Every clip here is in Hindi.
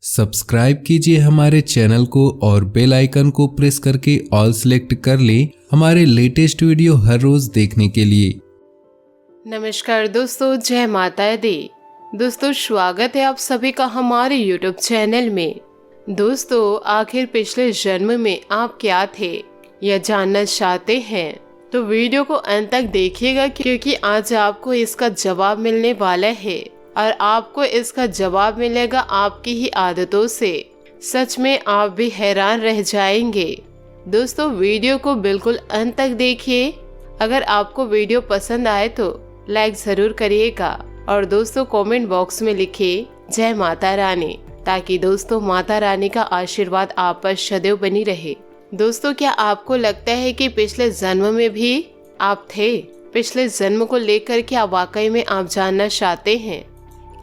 सब्सक्राइब कीजिए हमारे चैनल को और बेल आइकन को प्रेस करके ऑल सेलेक्ट कर लें हमारे लेटेस्ट वीडियो हर रोज देखने के लिए। नमस्कार दोस्तों, जय माता दी। दोस्तों स्वागत है आप सभी का हमारे YouTube चैनल में। दोस्तों आखिर पिछले जन्म में आप क्या थे यह जानना चाहते हैं तो वीडियो को अंत तक देखिएगा, क्योंकि आज आपको इसका जवाब मिलने वाला है और आपको इसका जवाब मिलेगा आपकी ही आदतों से। सच में आप भी हैरान रह जाएंगे। दोस्तों वीडियो को बिल्कुल अंत तक देखिए। अगर आपको वीडियो पसंद आए तो लाइक जरूर करिएगा और दोस्तों कमेंट बॉक्स में लिखिए जय माता रानी, ताकि दोस्तों माता रानी का आशीर्वाद आप पर सदैव बनी रहे। दोस्तों क्या आपको लगता है कि पिछले जन्म में भी आप थे? पिछले जन्म को लेकर क्या वाकई में आप जानना चाहते हैं?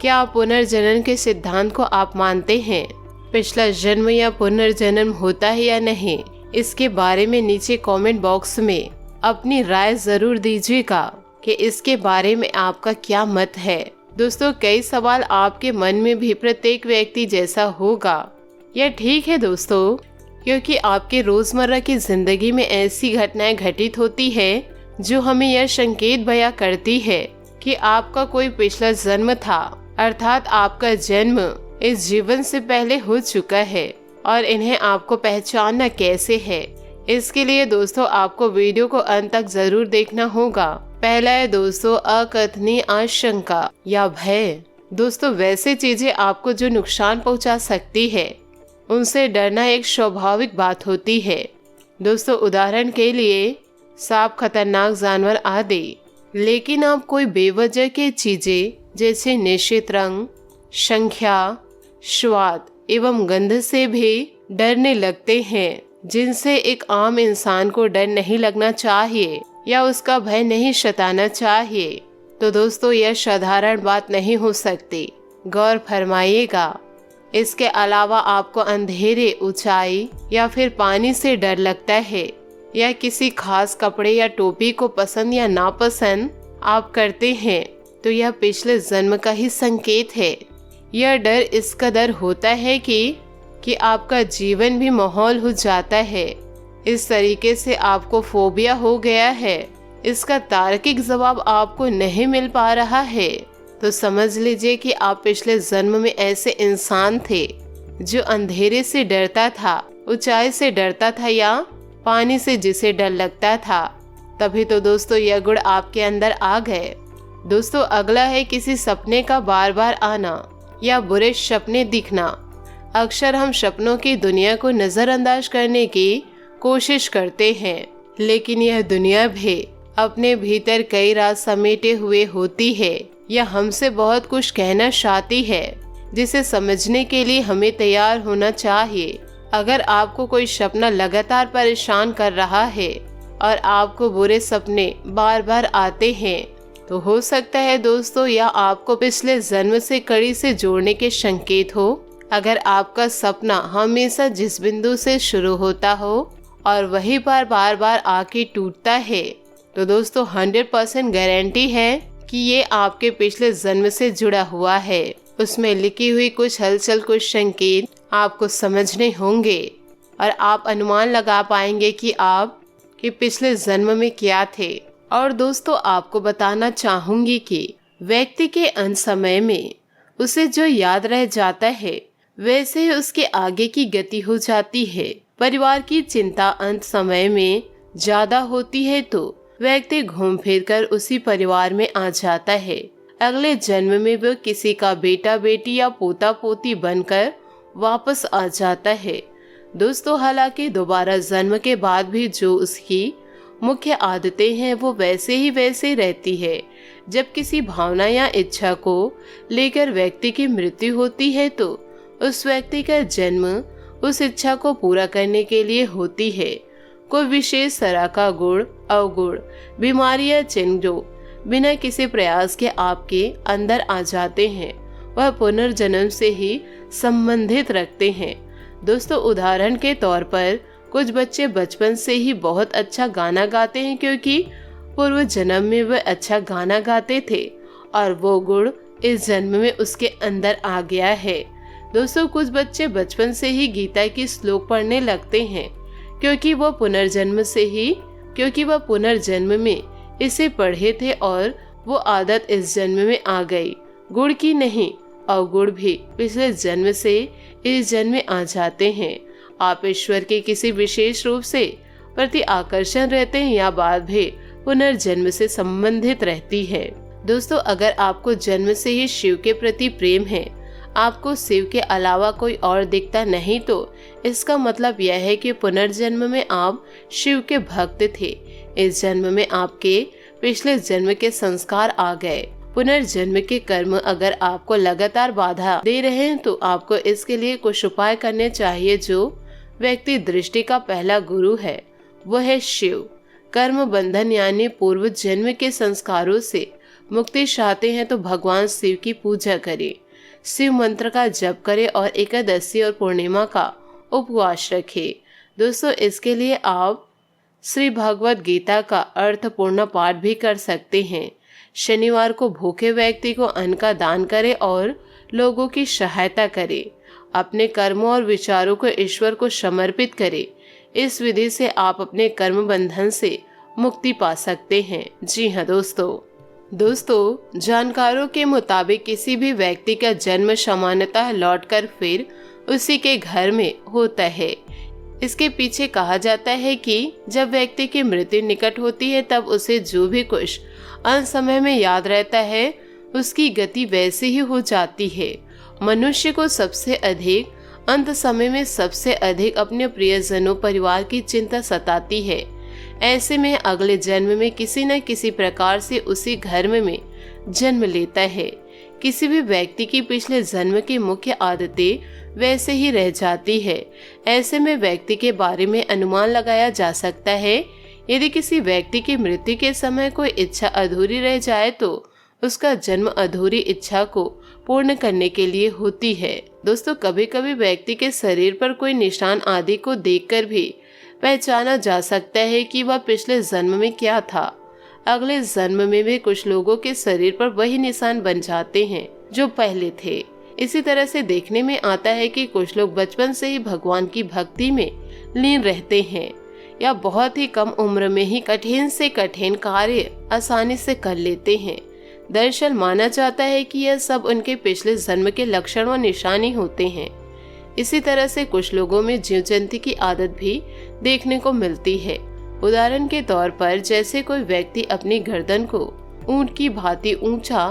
क्या आप पुनर्जन्म के सिद्धांत को आप मानते हैं? पिछला जन्म या पुनर्जन्म होता है या नहीं, इसके बारे में नीचे कमेंट बॉक्स में अपनी राय जरूर दीजिएगा कि इसके बारे में आपका क्या मत है। दोस्तों कई सवाल आपके मन में भी प्रत्येक व्यक्ति जैसा होगा। यह ठीक है दोस्तों, क्योंकि आपके रोजमर्रा की जिंदगी में ऐसी घटनाएं घटित होती है जो हमें यह संकेत बयां करती है कि आपका कोई पिछला जन्म था, अर्थात आपका जन्म इस जीवन से पहले हो चुका है और इन्हें आपको पहचानना कैसे है, इसके लिए दोस्तों आपको वीडियो को अंत तक जरूर देखना होगा। पहला है दोस्तों अकथनीय आशंका या भय। दोस्तों वैसे चीजें आपको जो नुकसान पहुंचा सकती है उनसे डरना एक स्वाभाविक बात होती है। दोस्तों उदाहरण के लिए सांप, खतरनाक जानवर आदि। लेकिन आप कोई बेवजह की चीजें जैसे निश्चित रंग, संख्या, स्वाद एवं गंध से भी डरने लगते हैं, जिनसे एक आम इंसान को डर नहीं लगना चाहिए या उसका भय नहीं सताना चाहिए। तो दोस्तों यह साधारण बात नहीं हो सकती, गौर फरमाइएगा। इसके अलावा आपको अंधेरे, ऊंचाई या फिर पानी से डर लगता है, या किसी खास कपड़े या टोपी को पसंद या नापसंद आप करते हैं, तो यह पिछले जन्म का ही संकेत है। यह डर इस कदर होता है कि आपका जीवन भी माहौल हो जाता है। इस तरीके से आपको फोबिया हो गया है। इसका तार्किक जवाब आपको नहीं मिल पा रहा है तो समझ लीजिए कि आप पिछले जन्म में ऐसे इंसान थे जो अंधेरे से डरता था, ऊंचाई से डरता था या पानी से जिसे डर लगता था। तभी तो दोस्तों यह गुण आपके अंदर आ गए। दोस्तों अगला है किसी सपने का बार बार आना या बुरे सपने दिखना। अक्सर हम सपनों की दुनिया को नजरअंदाज करने की कोशिश करते हैं, लेकिन यह दुनिया भी अपने भीतर कई राज समेटे हुए होती है या हमसे बहुत कुछ कहना चाहती है, जिसे समझने के लिए हमें तैयार होना चाहिए। अगर आपको कोई सपना लगातार परेशान कर रहा है और आपको बुरे सपने बार बार आते हैं, तो हो सकता है दोस्तों यह आपको पिछले जन्म से कड़ी से जोड़ने के संकेत हो। अगर आपका सपना हमेशा जिस बिंदु से शुरू होता हो और वही बार बार आके टूटता है, तो दोस्तों 100% गारंटी है कि ये आपके पिछले जन्म से जुड़ा हुआ है। उसमें लिखी हुई कुछ हलचल, कुछ संकेत आपको समझने होंगे और आप अनुमान लगा पाएंगे कि आप के पिछले जन्म में क्या थे। और दोस्तों आपको बताना चाहूंगी कि व्यक्ति के अंत समय में उसे जो याद रह जाता है वैसे ही उसके आगे की गति हो जाती है। परिवार की चिंता अंत समय में ज्यादा होती है तो व्यक्ति घूम फिर कर उसी परिवार में आ जाता है। अगले जन्म में वो किसी का बेटा, बेटी या पोता, पोती बनकर वापस आ जाता है। दोस्तों हालांकि दोबारा जन्म के बाद भी जो उसकी मुख्य आदतें हैं वो वैसे रहती है। जब किसी भावना या इच्छा को लेकर व्यक्ति की मृत्यु होती है तो उस व्यक्ति का जन्म उस इच्छा को पूरा करने के लिए होती है। कोई विशेष तरह का गुण, अवगुण, बीमारी या चिन्ह जो बिना किसी प्रयास के आपके अंदर आ जाते हैं, वह पुनर्जन्म से ही संबंधित रखते हैं। दोस्तों उदाहरण के तौर पर कुछ बच्चे बचपन से ही बहुत अच्छा गाना गाते हैं, क्योंकि पूर्व जन्म में वे अच्छा गाना गाते थे और वो गुण इस जन्म में उसके अंदर आ गया है। दोस्तों कुछ बच्चे बचपन से ही गीता की श्लोक पढ़ने लगते हैं क्योंकि वह पुनर्जन्म में इसे पढ़े थे और वो आदत इस जन्म में आ गई। गुण की नहीं, अवगुण भी पिछले जन्म से इस जन्म में आ जाते हैं। आप ईश्वर के किसी विशेष रूप से प्रति आकर्षण रहते हैं या बात भी पुनर्जन्म से संबंधित रहती है। दोस्तों अगर आपको जन्म से ही शिव के प्रति प्रेम है, आपको शिव के अलावा कोई और दिखता नहीं, तो इसका मतलब यह है कि पुनर्जन्म में आप शिव के भक्त थे। इस जन्म में आपके पिछले जन्म के संस्कार आ गए। पुनर्जन्म के कर्म अगर आपको लगातार बाधा दे रहे हैं तो आपको इसके लिए कुछ उपाय करने चाहिए। जो व्यक्ति दृष्टि का पहला गुरु है वह है शिव। कर्म बंधन यानी पूर्व जन्म के संस्कारों से मुक्ति चाहते हैं तो भगवान शिव की पूजा करें, शिव मंत्र का जप करें और एकादशी और पूर्णिमा का उपवास रखें। दोस्तों इसके लिए आप श्री भगवत गीता का अर्थपूर्ण पाठ भी कर सकते हैं। शनिवार को भूखे व्यक्ति को अन्न का दान करें और लोगों की सहायता करें। अपने कर्मों और विचारों को ईश्वर को समर्पित करें। इस विधि से आप अपने कर्म बंधन से मुक्ति पा सकते हैं। जी हाँ दोस्तों जानकारों के मुताबिक किसी भी व्यक्ति का जन्म सामान्यतः लौटकर फिर उसी के घर में होता है। इसके पीछे कहा जाता है कि जब व्यक्ति की मृत्यु निकट होती है तब उसे जो भी कुछ अंत समय में याद रहता है उसकी गति वैसे ही हो जाती है। मनुष्य को सबसे अधिक अंत समय में सबसे अधिक अपने प्रियजनों परिवार की चिंता सताती है। ऐसे में अगले जन्म में किसी न किसी प्रकार से उसी घर में जन्म लेता है। किसी भी व्यक्ति की पिछले जन्म की मुख्य आदतें वैसे ही रह जाती है। ऐसे में व्यक्ति के बारे में अनुमान लगाया जा सकता है। यदि किसी व्यक्ति की मृत्यु के समय कोई इच्छा अधूरी रह जाए तो उसका जन्म अधूरी इच्छा को पूर्ण करने के लिए होती है। दोस्तों कभी कभी व्यक्ति के शरीर पर कोई निशान आदि को देखकर भी पहचाना जा सकता है कि वह पिछले जन्म में क्या था। अगले जन्म में भी कुछ लोगों के शरीर पर वही निशान बन जाते हैं जो पहले थे। इसी तरह से देखने में आता है कि कुछ लोग बचपन से ही भगवान की भक्ति में लीन रहते हैं या बहुत ही कम उम्र में ही कठिन से कठिन कार्य आसानी से कर लेते हैं। दरअसल माना जाता है कि यह सब उनके पिछले जन्म के लक्षण व निशानी होते हैं। इसी तरह से कुछ लोगों में जीव जंतु की आदत भी देखने को मिलती है। उदाहरण के तौर पर जैसे कोई व्यक्ति अपनी गर्दन को ऊंट की भांति ऊंचा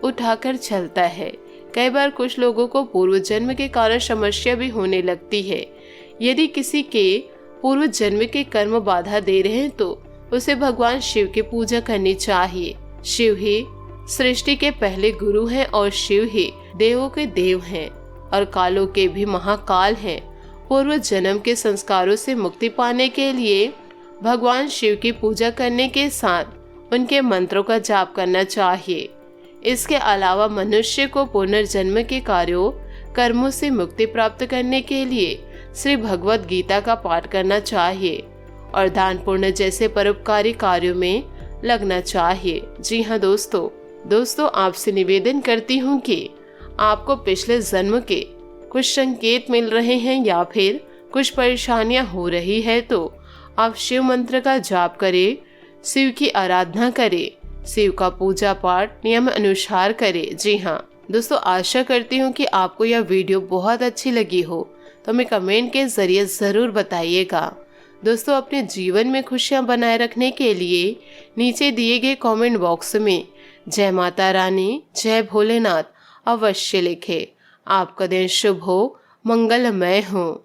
उठाकर चलता है। कई बार कुछ लोगों को पूर्व जन्म के कारण समस्या भी होने लगती है। यदि किसी के पूर्व जन्म के कर्म बाधा दे रहे हैं तो उसे भगवान शिव की पूजा करनी चाहिए। शिव ही सृष्टि के पहले गुरु हैं और शिव ही देवों के देव हैं और कालों के भी महाकाल हैं। पूर्व जन्म के संस्कारों से मुक्ति पाने के लिए भगवान शिव की पूजा करने के साथ उनके मंत्रों का जाप करना चाहिए। इसके अलावा मनुष्य को पुनर्जन्म के कर्मों से मुक्ति प्राप्त करने के लिए श्री भगवत गीता का पाठ करना चाहिए और दान पुण्य जैसे परोपकारी कार्यों में लगना चाहिए। जी हाँ दोस्तों आपसे निवेदन करती हूँ कि आपको पिछले जन्म के कुछ संकेत मिल रहे हैं या फिर कुछ परेशानियां हो रही है तो आप शिव मंत्र का जाप करें, शिव की आराधना करें, शिव का पूजा पाठ नियम अनुसार करें। जी हाँ दोस्तों आशा करती हूँ कि आपको यह वीडियो बहुत अच्छी लगी हो तो हमें कमेंट के जरिए ज़रूर बताइएगा। दोस्तों अपने जीवन में खुशियाँ बनाए रखने के लिए नीचे दिए गए कमेंट बॉक्स में जय माता रानी, जय भोलेनाथ अवश्य लिखें। आपका दिन शुभ हो, मंगलमय हो।